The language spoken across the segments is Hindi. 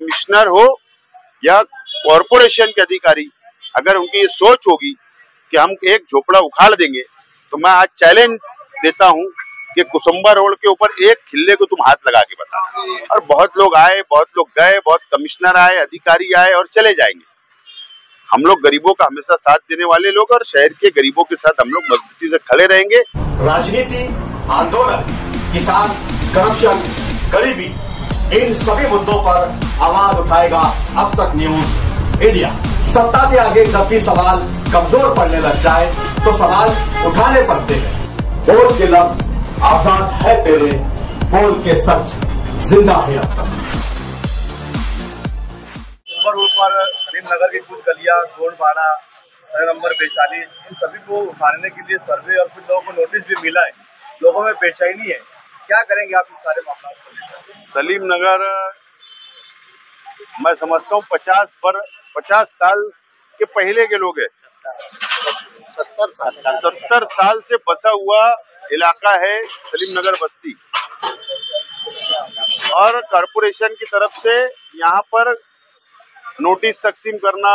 कमिश्नर हो या कॉरपोरेशन के अधिकारी, अगर उनकी ये सोच होगी कि हम एक झोपड़ा उखाड़ देंगे, तो मैं आज चैलेंज देता हूं कि कुसुम्बा रोड के ऊपर एक खिल्ले को तुम हाथ लगा के बताना। और बहुत लोग आए, बहुत लोग गए, बहुत कमिश्नर आए, अधिकारी आए और चले जाएंगे। हम लोग गरीबों का हमेशा साथ देने वाले लोग और शहर के गरीबों के साथ हम लोग मजबूती से खड़े रहेंगे। राजनीति, आंदोलन, किसान, करप्शन, गरीबी, इन सभी मुद्दों पर आवाज उठाएगा अब तक न्यूज इंडिया। सत्ता के आगे जब भी सवाल कमजोर पड़ने लग जाए तो सवाल उठाने पड़ते हैं। बोल के लफ्ज आजाद है तेरे, बोल के सच जिंदा है अब तक। रोड पर सलीम नगर की कुछ गलियां, गोंडवाड़ा, नंबर 42, इन सभी को उखाड़ने के लिए सर्वे और कुछ लोगों को नोटिस भी मिला है। लोगों में बेचैनी है, क्या करेंगे आप इन सारे मामलों को? सलीम नगर मैं समझता हूँ 50 साल के पहले के लोग हैं। 70 साल से बसा हुआ इलाका है सलीम नगर बस्ती, और कॉरपोरेशन की तरफ से यहाँ पर नोटिस तकसीम करना,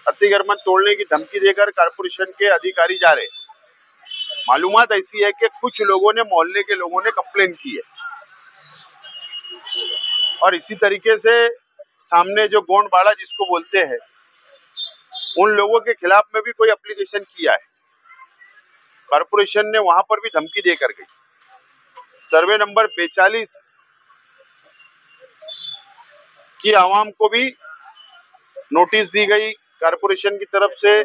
अतिक्रमण तोड़ने की धमकी देकर कॉरपोरेशन के अधिकारी जा रहे। मालूमात ऐसी है कि कुछ लोगों ने, मोहल्ले के लोगों ने कंप्लेन की है, और इसी तरीके से सामने जो गोंडवाड़ा जिसको बोलते हैं, उन लोगों के खिलाफ में भी कोई एप्लीकेशन किया है। कॉरपोरेशन ने वहां पर भी धमकी देकर गई। सर्वे नंबर 42 की आवाम को भी नोटिस दी गई कॉरपोरेशन की तरफ से,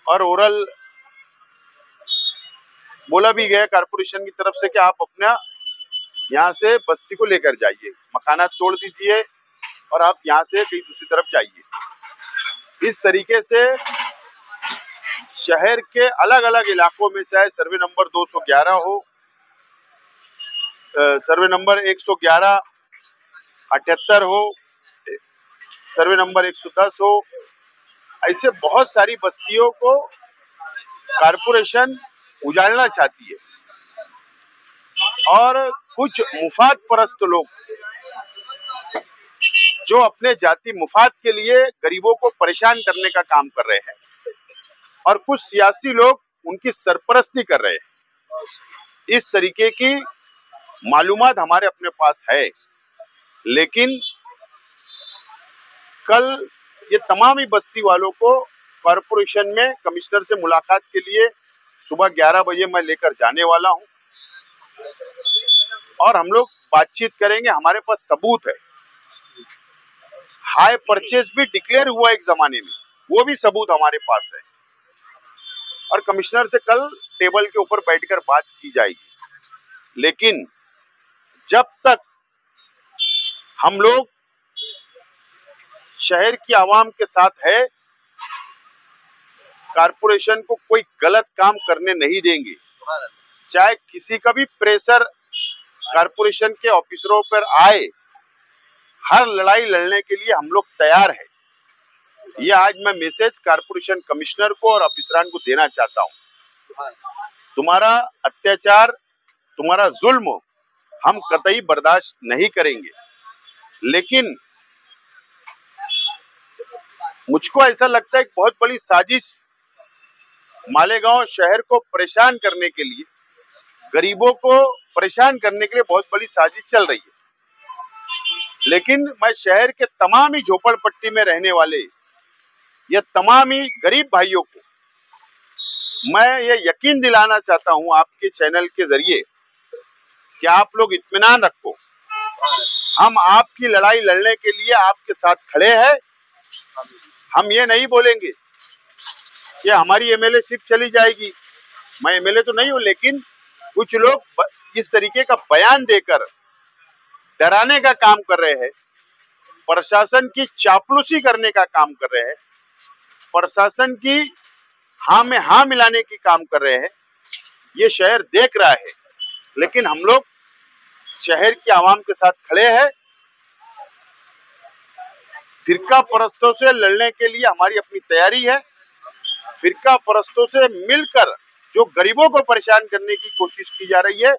और ओरल बोला भी गया कॉरपोरेशन की तरफ से कि आप अपना यहाँ से बस्ती को लेकर जाइए, मकानात तोड़ दीजिए और आप यहाँ से कहीं दूसरी तरफ जाइए। इस तरीके से शहर के अलग अलग इलाकों में, चाहे सर्वे नंबर 211 हो, सर्वे नंबर 111, 78 हो, सर्वे नंबर 110 हो, ऐसे बहुत सारी बस्तियों को कॉरपोरेशन उजाड़ना चाहती है। और कुछ मुफाद परस्त लोग जो अपने जाति मुफाद के लिए गरीबों को परेशान करने का काम कर रहे हैं, और कुछ सियासी लोग उनकी सरपरस्ती कर रहे हैं। इस तरीके की मालूमात हमारे अपने पास है, लेकिन कल ये तमाम ही बस्ती वालों को कॉरपोरेशन में कमिश्नर से मुलाकात के लिए सुबह 11 बजे मैं लेकर जाने वाला हूं, और हम लोग बातचीत करेंगे। हमारे पास सबूत है, हाई परचेज भी डिक्लेयर हुआ एक जमाने में, वो भी सबूत हमारे पास है, और कमिश्नर से कल टेबल के ऊपर बैठकर बात की जाएगी। लेकिन जब तक हम लोग शहर की आवाम के साथ है, कॉरपोरेशन को कोई गलत काम करने नहीं देंगे। चाहे किसी का भी प्रेशर कॉरपोरेशन के ऑफिसरों पर आए, हर लड़ाई लड़ने के लिए हम लोग तैयार है। ये आज मैं मैसेज कॉरपोरेशन कमिश्नर को और ऑफिसरान को देना चाहता हूं। तुम्हारा अत्याचार, तुम्हारा जुल्म हम कतई बर्दाश्त नहीं करेंगे, लेकिन मुझको ऐसा लगता है कि बहुत बड़ी साजिश मालेगांव शहर को परेशान करने के लिए, गरीबों को परेशान करने के लिए बहुत बड़ी साजिश चल रही है। लेकिन मैं शहर के तमाम ही झोपड़पट्टी में रहने वाले ये तमाम ही गरीब भाइयों को मैं ये यकीन दिलाना चाहता हूं आपके चैनल के जरिए कि आप लोग इत्मीनान रखो। हम आपकी लड़ाई लड़ने के लिए आपके साथ खड़े हैं। हम ये नहीं बोलेंगे कि हमारी एमएलए शिप चली जाएगी। मैं एमएलए तो नहीं हूं, लेकिन कुछ लोग इस तरीके का बयान देकर डराने का काम कर रहे हैं, प्रशासन की चापलूसी करने का काम कर रहे हैं, प्रशासन की हाँ में हाँ मिलाने की काम कर रहे हैं। ये शहर देख रहा है, लेकिन हम लोग शहर की आवाम के साथ खड़े हैं। फिरका परस्तों से लड़ने के लिए हमारी अपनी तैयारी है। फिरका परस्तों से मिलकर जो गरीबों को परेशान करने की कोशिश की जा रही है,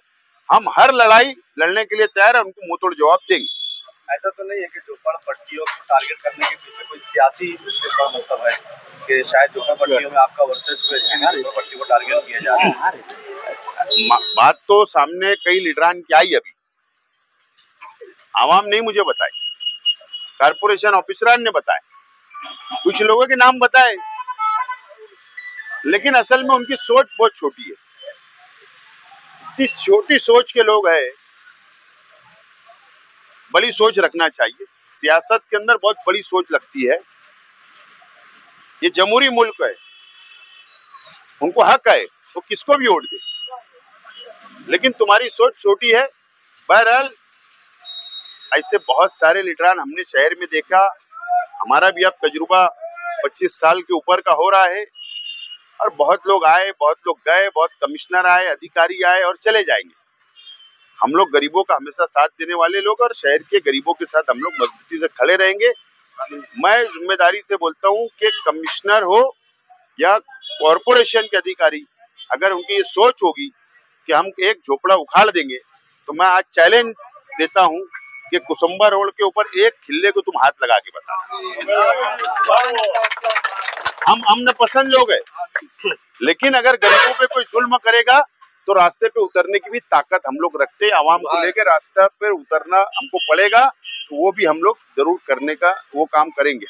हम हर लड़ाई लड़ने के लिए तैयार हैं, उनको मुंहतोड़ जवाब देंगे। ऐसा तो नहीं है कि झोपड़पट्टियों को टारगेट करने के पीछे कोई सियासी इसका मतलब है कि शायद झोपड़पट्टियों में आपका वर्सेस को इसलिए झोपड़पट्टी को टारगेट किया जा रहा है? बात तो सामने कई लीडरान की आई, अभी आवाम नहीं मुझे बताई, कारपोरेशन ऑफिसरान ने बताए, कुछ लोगों के नाम बताए, लेकिन असल में उनकी सोच बहुत छोटी है। इस छोटी सोच के लोग हैं, बड़ी सोच रखना चाहिए। सियासत के अंदर बहुत बड़ी सोच लगती है। ये जमहूरी मुल्क है, उनको हक है तो किसको भी वोट दे, लेकिन तुम्हारी सोच छोटी है। बहरहाल ऐसे बहुत सारे लीडरान हमने शहर में देखा, हमारा भी अब तजुर्बा 25 साल के ऊपर का हो रहा है, और बहुत लोग आए, बहुत लोग गए, बहुत कमिश्नर आए, अधिकारी आए और चले जाएंगे। हम लोग गरीबों का हमेशा साथ देने वाले लोग, और शहर के गरीबों के साथ हम लोग मजबूती से खड़े रहेंगे। मैं जिम्मेदारी से बोलता हूं कि कमिश्नर हो या कॉरपोरेशन के अधिकारी, अगर उनकी ये सोच होगी कि हम एक झोपड़ा उखाड़ देंगे, तो मैं आज चैलेंज देता हूं कि कुसुम्बा रोड के ऊपर एक खिल्ले को तुम हाथ लगा के बताना। हम अमन पसंद लोग हैं, लेकिन अगर गरीबों पे कोई जुल्म करेगा तो रास्ते पे उतरने की भी ताकत हम लोग रखते हैं। आवाम को लेकर रास्ते पे उतरना हमको पड़ेगा, तो वो भी हम लोग जरूर करने का वो काम करेंगे।